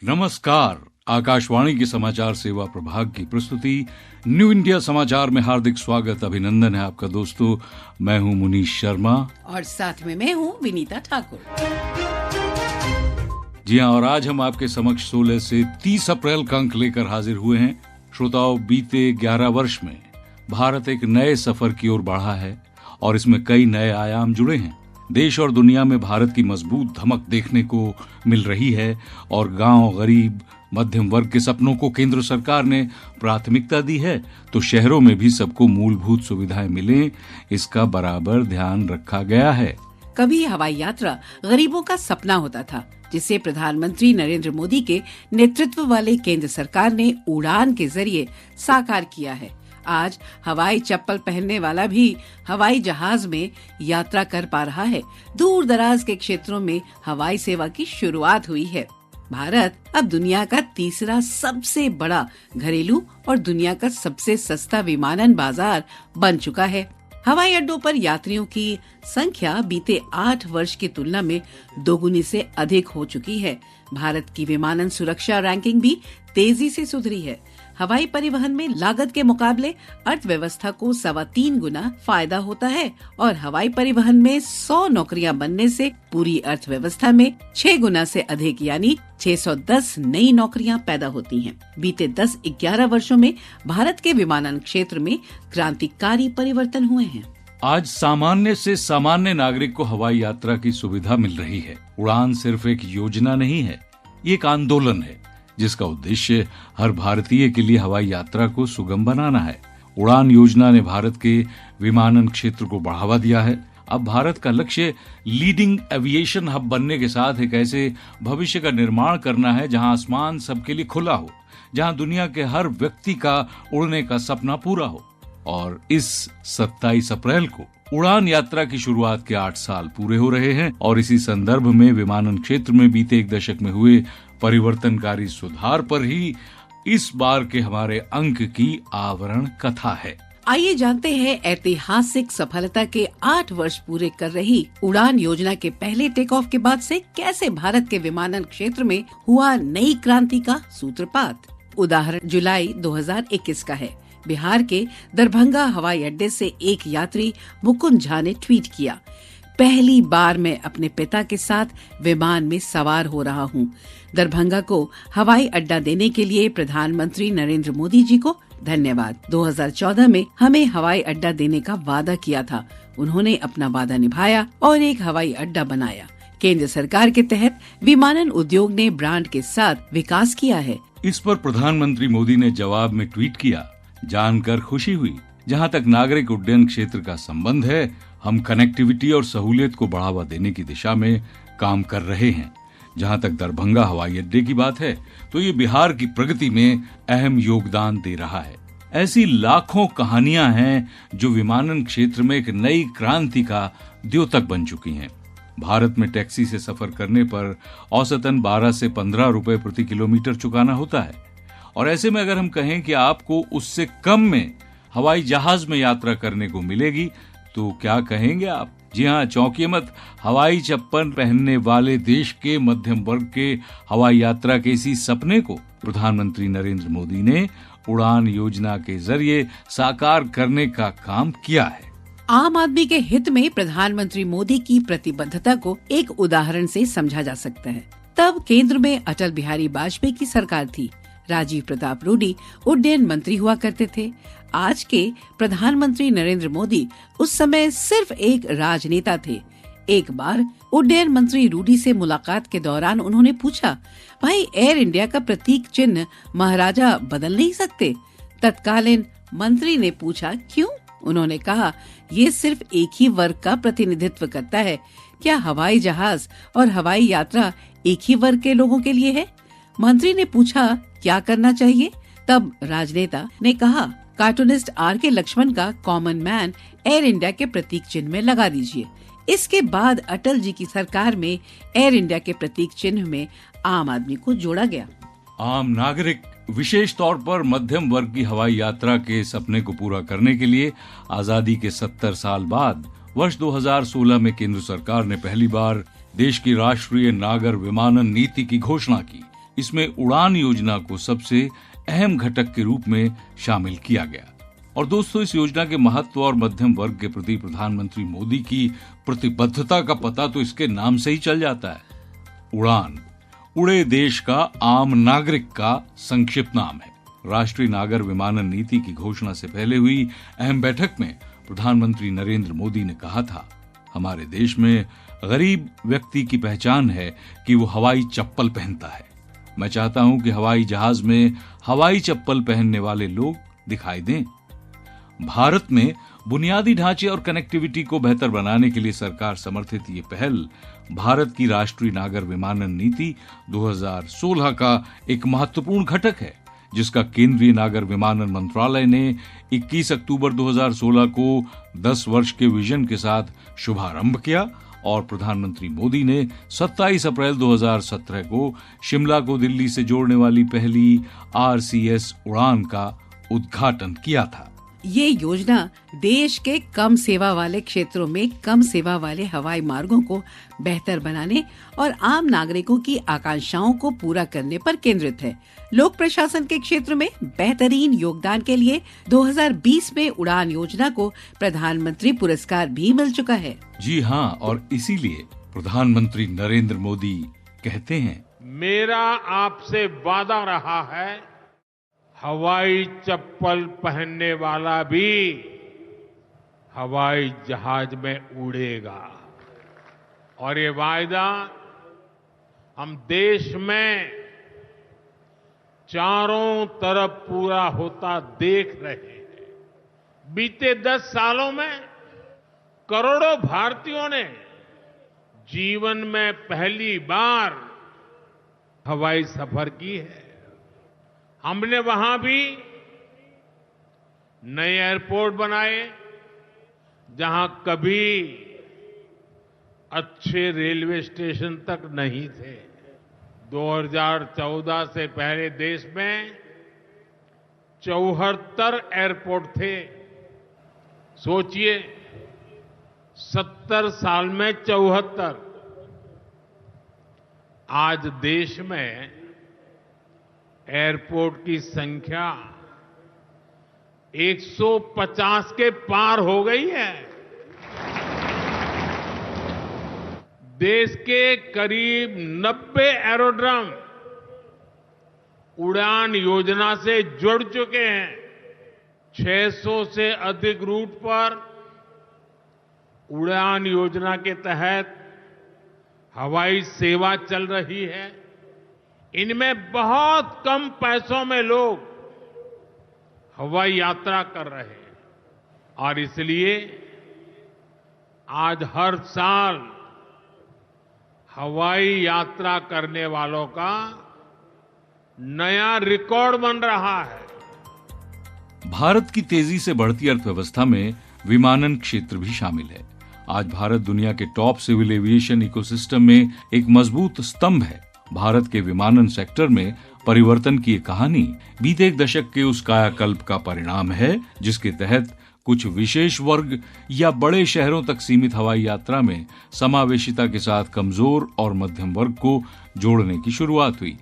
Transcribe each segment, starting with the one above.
नमस्कार। आकाशवाणी के समाचार सेवा प्रभाग की प्रस्तुति न्यू इंडिया समाचार में हार्दिक स्वागत, अभिनंदन है आपका दोस्तों। मैं हूं मुनीश शर्मा और साथ में मैं हूं विनीता ठाकुर। जी हां, और आज हम आपके समक्ष 16 से 30 अप्रैल का अंक लेकर हाजिर हुए हैं। श्रोताओं, बीते 11 वर्ष में भारत एक नए सफर की ओर बढ़ा है और इसमें कई नए आयाम जुड़े हैं। देश और दुनिया में भारत की मजबूत धमक देखने को मिल रही है और गांव, गरीब, मध्यम वर्ग के सपनों को केंद्र सरकार ने प्राथमिकता दी है, तो शहरों में भी सबको मूलभूत सुविधाएं मिलें, इसका बराबर ध्यान रखा गया है। कभी हवाई यात्रा गरीबों का सपना होता था, जिसे प्रधानमंत्री नरेंद्र मोदी के नेतृत्व वाले केंद्र सरकार ने उड़ान के जरिए साकार किया है। आज हवाई चप्पल पहनने वाला भी हवाई जहाज में यात्रा कर पा रहा है। दूर दराज के क्षेत्रों में हवाई सेवा की शुरुआत हुई है। भारत अब दुनिया का तीसरा सबसे बड़ा घरेलू और दुनिया का सबसे सस्ता विमानन बाजार बन चुका है। हवाई अड्डों पर यात्रियों की संख्या बीते 8 वर्ष की तुलना में दोगुनी से अधिक हो चुकी है। भारत की विमानन सुरक्षा रैंकिंग भी तेजी से सुधरी है। हवाई परिवहन में लागत के मुकाबले अर्थव्यवस्था को 3.25 गुना फायदा होता है और हवाई परिवहन में 100 नौकरियां बनने से पूरी अर्थव्यवस्था में 6 गुना से अधिक यानी 610 नई नौकरियां पैदा होती हैं। बीते 10-11 वर्षों में भारत के विमानन क्षेत्र में क्रांतिकारी परिवर्तन हुए हैं। आज सामान्य से सामान्य नागरिक को हवाई यात्रा की सुविधा मिल रही है। उड़ान सिर्फ एक योजना नहीं है, ये एक आंदोलन है जिसका उद्देश्य हर भारतीय के लिए हवाई यात्रा को सुगम बनाना है। उड़ान योजना ने भारत के विमानन क्षेत्र को बढ़ावा दिया है। अब भारत का लक्ष्य लीडिंग एविएशन हब बनने के साथ एक ऐसे भविष्य का निर्माण करना है जहां आसमान सबके लिए खुला हो, जहां दुनिया के हर व्यक्ति का उड़ने का सपना पूरा हो। और इस 27 अप्रैल को उड़ान यात्रा की शुरुआत के 8 साल पूरे हो रहे हैं और इसी संदर्भ में विमानन क्षेत्र में बीते एक दशक में हुए परिवर्तनकारी सुधार पर ही इस बार के हमारे अंक की आवरण कथा है। आइए जानते हैं ऐतिहासिक सफलता के 8 वर्ष पूरे कर रही उड़ान योजना के पहले टेक ऑफ के बाद से कैसे भारत के विमानन क्षेत्र में हुआ नई क्रांति का सूत्रपात। उदाहरण जुलाई 2021 का है। बिहार के दरभंगा हवाई अड्डे से एक यात्री मुकुंद झा ने ट्वीट किया, पहली बार मैं अपने पिता के साथ विमान में सवार हो रहा हूँ। दरभंगा को हवाई अड्डा देने के लिए प्रधानमंत्री नरेंद्र मोदी जी को धन्यवाद। 2014 में हमें हवाई अड्डा देने का वादा किया था। उन्होंने अपना वादा निभाया और एक हवाई अड्डा बनाया। केंद्र सरकार के तहत विमानन उद्योग ने ब्रांड के साथ विकास किया है। इस पर प्रधानमंत्री मोदी ने जवाब में ट्वीट किया, जानकर खुशी हुई। जहां तक नागरिक उड्डयन क्षेत्र का संबंध है, हम कनेक्टिविटी और सहूलियत को बढ़ावा देने की दिशा में काम कर रहे हैं। जहां तक दरभंगा हवाई अड्डे की बात है, तो ये बिहार की प्रगति में अहम योगदान दे रहा है। ऐसी लाखों कहानियां हैं जो विमानन क्षेत्र में एक नई क्रांति का द्योतक बन चुकी हैं। भारत में टैक्सी से सफर करने पर औसतन 12 से 15 रुपए प्रति किलोमीटर चुकाना होता है और ऐसे में अगर हम कहें कि आपको उससे कम में हवाई जहाज में यात्रा करने को मिलेगी तो क्या कहेंगे आप? जी हाँ, चौंकिए मत। हवाई चप्पल पहनने वाले देश के मध्यम वर्ग के हवाई यात्रा के इसी सपने को प्रधानमंत्री नरेंद्र मोदी ने उड़ान योजना के जरिए साकार करने का काम किया है। आम आदमी के हित में प्रधानमंत्री मोदी की प्रतिबद्धता को एक उदाहरण से समझा जा सकता है। तब केंद्र में अटल बिहारी वाजपेयी की सरकार थी। राजीव प्रताप रूडी उड्डयन मंत्री हुआ करते थे। आज के प्रधानमंत्री नरेंद्र मोदी उस समय सिर्फ एक राजनेता थे। एक बार उड्डयन मंत्री रूडी से मुलाकात के दौरान उन्होंने पूछा, भाई एयर इंडिया का प्रतीक चिन्ह महाराजा बदल नहीं सकते? तत्कालीन मंत्री ने पूछा, क्यों? उन्होंने कहा, ये सिर्फ एक ही वर्ग का प्रतिनिधित्व करता है। क्या हवाई जहाज और हवाई यात्रा एक ही वर्ग के लोगों के लिए है? मंत्री ने पूछा, क्या करना चाहिए? तब राजनेता ने कहा, कार्टूनिस्ट R.K. लक्ष्मण का कॉमन मैन एयर इंडिया के प्रतीक चिन्ह में लगा दीजिए। इसके बाद अटल जी की सरकार में एयर इंडिया के प्रतीक चिन्ह में आम आदमी को जोड़ा गया। आम नागरिक, विशेष तौर पर मध्यम वर्ग की हवाई यात्रा के सपने को पूरा करने के लिए आजादी के 70 साल बाद वर्ष 2016 में केंद्र सरकार ने पहली बार देश की राष्ट्रीय नागर विमानन नीति की घोषणा की। इसमें उड़ान योजना को सबसे अहम घटक के रूप में शामिल किया गया। और दोस्तों, इस योजना के महत्व और मध्यम वर्ग के प्रति प्रधानमंत्री मोदी की प्रतिबद्धता का पता तो इसके नाम से ही चल जाता है। उड़ान उड़े देश का आम नागरिक का संक्षिप्त नाम है। राष्ट्रीय नागर विमानन नीति की घोषणा से पहले हुई अहम बैठक में प्रधानमंत्री नरेंद्र मोदी ने कहा था, हमारे देश में गरीब व्यक्ति की पहचान है कि वो हवाई चप्पल पहनता है। मैं चाहता हूं कि हवाई जहाज में हवाई चप्पल पहनने वाले लोग दिखाई दें। भारत में बुनियादी ढांचे और कनेक्टिविटी को बेहतर बनाने के लिए सरकार समर्थित ये पहल भारत की राष्ट्रीय नागर विमानन नीति 2016 का एक महत्वपूर्ण घटक है, जिसका केंद्रीय नागर विमानन मंत्रालय ने 21 अक्टूबर 2016 को 10 वर्ष के विजन के साथ शुभारंभ किया और प्रधानमंत्री मोदी ने 27 अप्रैल 2017 को शिमला को दिल्ली से जोड़ने वाली पहली RCS उड़ान का उद्घाटन किया था। ये योजना देश के कम सेवा वाले क्षेत्रों में कम सेवा वाले हवाई मार्गों को बेहतर बनाने और आम नागरिकों की आकांक्षाओं को पूरा करने पर केंद्रित है। लोक प्रशासन के क्षेत्र में बेहतरीन योगदान के लिए 2020 में उड़ान योजना को प्रधानमंत्री पुरस्कार भी मिल चुका है। जी हाँ, और इसीलिए प्रधानमंत्री नरेंद्र मोदी कहते हैं, मेरा आपसे वादा रहा है, हवाई चप्पल पहनने वाला भी हवाई जहाज में उड़ेगा। और ये वायदा हम देश में चारों तरफ पूरा होता देख रहे हैं। बीते 10 सालों में करोड़ों भारतीयों ने जीवन में पहली बार हवाई सफर की है। हमने वहां भी नए एयरपोर्ट बनाए जहां कभी अच्छे रेलवे स्टेशन तक नहीं थे। 2014 से पहले देश में 74 एयरपोर्ट थे। सोचिए, 70 साल में 74। आज देश में एयरपोर्ट की संख्या 150 के पार हो गई है। देश के करीब 90 एरोड्रम उड़ान योजना से जुड़ चुके हैं। 600 से अधिक रूट पर उड़ान योजना के तहत हवाई सेवा चल रही है। इनमें बहुत कम पैसों में लोग हवाई यात्रा कर रहे हैं और इसलिए आज हर साल हवाई यात्रा करने वालों का नया रिकॉर्ड बन रहा है। भारत की तेजी से बढ़ती अर्थव्यवस्था में विमानन क्षेत्र भी शामिल है। आज भारत दुनिया के टॉप सिविल एविएशन इकोसिस्टम में एक मजबूत स्तंभ है। भारत के विमानन सेक्टर में परिवर्तन की कहानी बीते एक दशक के उस कायाकल्प का परिणाम है, जिसके तहत कुछ विशेष वर्ग या बड़े शहरों तक सीमित हवाई यात्रा में समावेशिता के साथ कमजोर और मध्यम वर्ग को जोड़ने की शुरुआत हुई।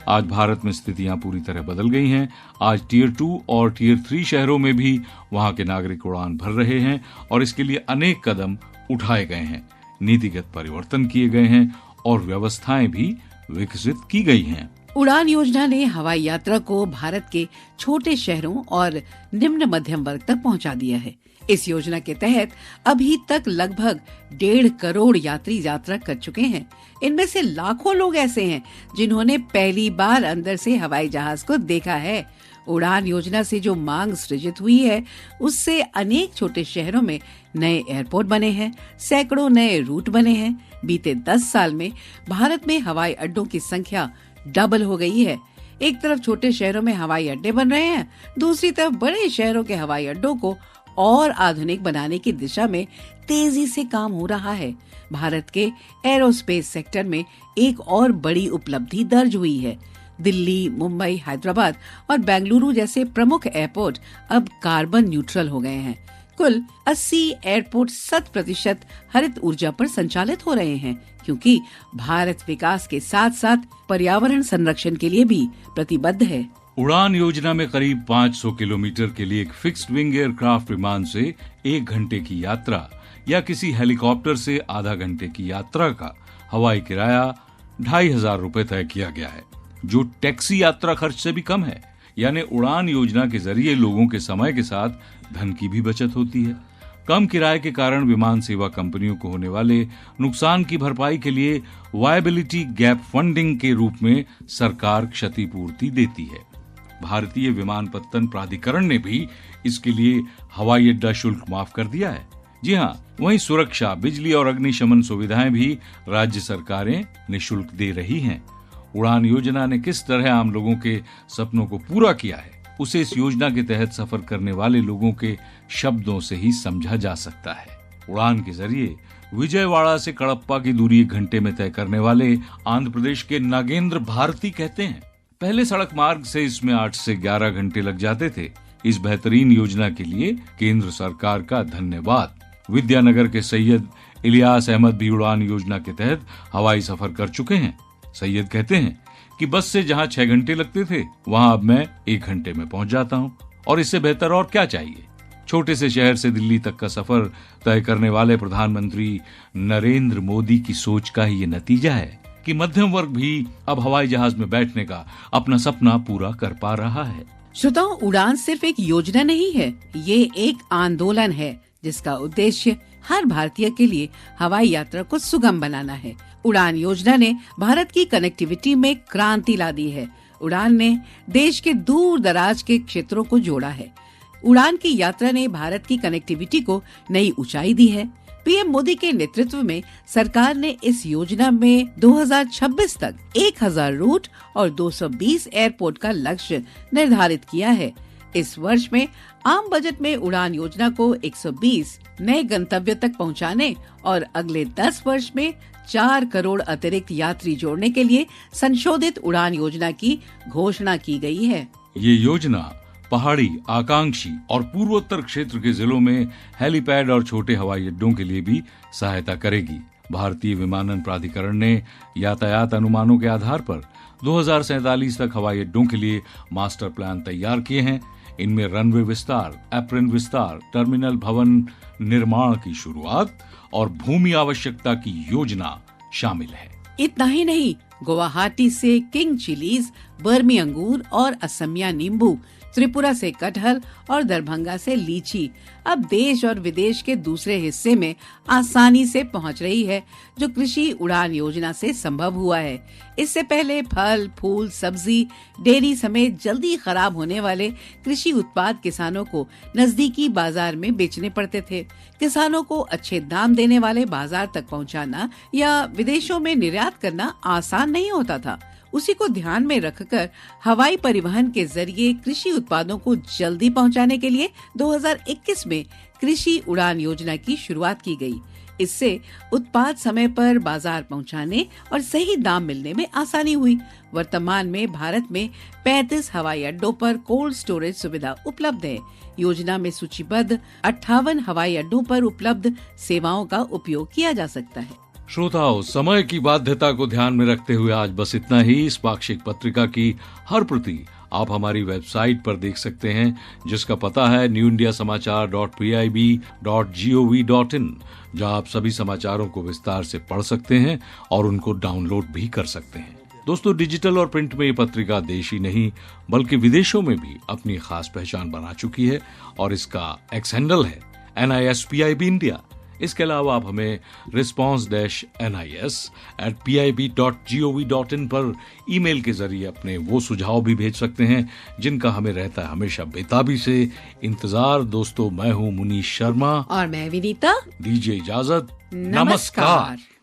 आज भारत में स्थितियां पूरी तरह बदल गई हैं। आज टियर 2 और टियर 3 शहरों में भी वहां के नागरिक उड़ान भर रहे हैं और इसके लिए अनेक कदम उठाए गए हैं, नीतिगत परिवर्तन किए गए हैं और व्यवस्थाएं भी विकसित की गई हैं। उड़ान योजना ने हवाई यात्रा को भारत के छोटे शहरों और निम्न मध्यम वर्ग तक पहुंचा दिया है। इस योजना के तहत अभी तक लगभग 1.5 करोड़ यात्री यात्रा कर चुके हैं। इनमें से लाखों लोग ऐसे हैं जिन्होंने पहली बार अंदर से हवाई जहाज को देखा है। उड़ान योजना से जो मांग सृजित हुई है, उससे अनेक छोटे शहरों में नए एयरपोर्ट बने हैं, सैकड़ों नए रूट बने हैं। बीते 10 साल में भारत में हवाई अड्डों की संख्या डबल हो गई है। एक तरफ छोटे शहरों में हवाई अड्डे बन रहे हैं, दूसरी तरफ बड़े शहरों के हवाई अड्डों को और आधुनिक बनाने की दिशा में तेजी से काम हो रहा है। भारत के एरोस्पेस सेक्टर में एक और बड़ी उपलब्धि दर्ज हुई है। दिल्ली, मुंबई, हैदराबाद और बेंगलुरु जैसे प्रमुख एयरपोर्ट अब कार्बन न्यूट्रल हो गए हैं, कुल 80 एयरपोर्ट 100% हरित ऊर्जा पर संचालित हो रहे हैं, क्योंकि भारत विकास के साथ साथ पर्यावरण संरक्षण के लिए भी प्रतिबद्ध है। उड़ान योजना में करीब 500 किलोमीटर के लिए एक फिक्स्ड विंग एयरक्राफ्ट विमान से 1 घंटे की यात्रा या किसी हेलीकॉप्टर से आधा घंटे की यात्रा का हवाई किराया 2,500 रुपए तय किया गया है, जो टैक्सी यात्रा खर्च से भी कम है। यानी उड़ान योजना के जरिए लोगों के समय के साथ धन की भी बचत होती है। कम किराए के कारण विमान सेवा कंपनियों को होने वाले नुकसान की भरपाई के लिए वायबिलिटी गैप फंडिंग के रूप में सरकार क्षतिपूर्ति देती है। भारतीय विमानपत्तन प्राधिकरण ने भी इसके लिए हवाई अड्डा शुल्क माफ कर दिया है। जी हाँ, वहीं सुरक्षा, बिजली और अग्निशमन सुविधाएं भी राज्य सरकारें निःशुल्क दे रही हैं। उड़ान योजना ने किस तरह आम लोगों के सपनों को पूरा किया है, उसे इस योजना के तहत सफर करने वाले लोगों के शब्दों से ही समझा जा सकता है। उड़ान के जरिए विजयवाड़ा से कडप्पा की दूरी 1 घंटे में तय करने वाले आंध्र प्रदेश के नागेंद्र भारती कहते हैं, पहले सड़क मार्ग से इसमें 8 से 11 घंटे लग जाते थे। इस बेहतरीन योजना के लिए केंद्र सरकार का धन्यवाद। विद्यानगर के सैयद इलियास अहमद भी उड़ान योजना के तहत हवाई सफर कर चुके हैं। सैयद कहते हैं कि बस से जहां 6 घंटे लगते थे, वहां अब मैं 1 घंटे में पहुंच जाता हूं, और इससे बेहतर और क्या चाहिए। छोटे से शहर से दिल्ली तक का सफर तय करने वाले प्रधानमंत्री नरेंद्र मोदी की सोच का ही ये नतीजा है कि मध्यम वर्ग भी अब हवाई जहाज में बैठने का अपना सपना पूरा कर पा रहा है। श्रोताओ, उड़ान सिर्फ एक योजना नहीं है, ये एक आंदोलन है जिसका उद्देश्य हर भारतीय के लिए हवाई यात्रा को सुगम बनाना है। उड़ान योजना ने भारत की कनेक्टिविटी में क्रांति ला दी है। उड़ान ने देश के दूर दराज के क्षेत्रों को जोड़ा है। उड़ान की यात्रा ने भारत की कनेक्टिविटी को नई ऊंचाई दी है। पीएम मोदी के नेतृत्व में सरकार ने इस योजना में 2026 तक 1000 रूट और 220 एयरपोर्ट का लक्ष्य निर्धारित किया है। इस वर्ष में आम बजट में उड़ान योजना को 120 नए गंतव्य तक पहुंचाने और अगले 10 वर्ष में 4 करोड़ अतिरिक्त यात्री जोड़ने के लिए संशोधित उड़ान योजना की घोषणा की गई है। ये योजना पहाड़ी, आकांक्षी और पूर्वोत्तर क्षेत्र के जिलों में हेलीपैड और छोटे हवाई अड्डों के लिए भी सहायता करेगी। भारतीय विमानन प्राधिकरण ने यातायात अनुमानों के आधार पर 2047 तक हवाई अड्डों के लिए मास्टर प्लान तैयार किए हैं। इनमें रनवे विस्तार, एप्रन विस्तार, टर्मिनल भवन निर्माण की शुरुआत और भूमि आवश्यकता की योजना शामिल है। इतना ही नहीं, गुवाहाटी से किंग चिलीज, बर्मी अंगूर और असमिया नींबू, त्रिपुरा से कटहल और दरभंगा से लीची अब देश और विदेश के दूसरे हिस्से में आसानी से पहुंच रही है, जो कृषि उड़ान योजना से संभव हुआ है। इससे पहले फल, फूल, सब्जी, डेयरी समेत जल्दी खराब होने वाले कृषि उत्पाद किसानों को नजदीकी बाजार में बेचने पड़ते थे। किसानों को अच्छे दाम देने वाले बाजार तक पहुंचाना या विदेशों में निर्यात करना आसान नहीं होता था। उसी को ध्यान में रखकर हवाई परिवहन के जरिए कृषि उत्पादों को जल्दी पहुंचाने के लिए 2021 में कृषि उड़ान योजना की शुरुआत की गई। इससे उत्पाद समय पर बाजार पहुंचाने और सही दाम मिलने में आसानी हुई। वर्तमान में भारत में 35 हवाई अड्डों पर कोल्ड स्टोरेज सुविधा उपलब्ध है। योजना में सूचीबद्ध 58 हवाई अड्डों पर उपलब्ध सेवाओं का उपयोग किया जा सकता है। श्रोताओं, समय की बाध्यता को ध्यान में रखते हुए आज बस इतना ही। इस पाक्षिक पत्रिका की हर प्रति आप हमारी वेबसाइट पर देख सकते हैं, जिसका पता है newindiasamaachar.pib.gov.in, जहां आप सभी समाचारों को विस्तार से पढ़ सकते हैं और उनको डाउनलोड भी कर सकते हैं। दोस्तों, डिजिटल और प्रिंट में ये पत्रिका देश ही नहीं बल्कि विदेशों में भी अपनी खास पहचान बना चुकी है और इसका एक्स हैंडल है NISPIB इंडिया। इसके अलावा आप हमें response-nis@pib.gov.in पर ईमेल के जरिए अपने वो सुझाव भी भेज सकते हैं जिनका हमें रहता है हमेशा बेताबी से इंतजार। दोस्तों, मैं हूँ मुनीश शर्मा और मैं विनीता। दीजिए इजाजत। नमस्कार।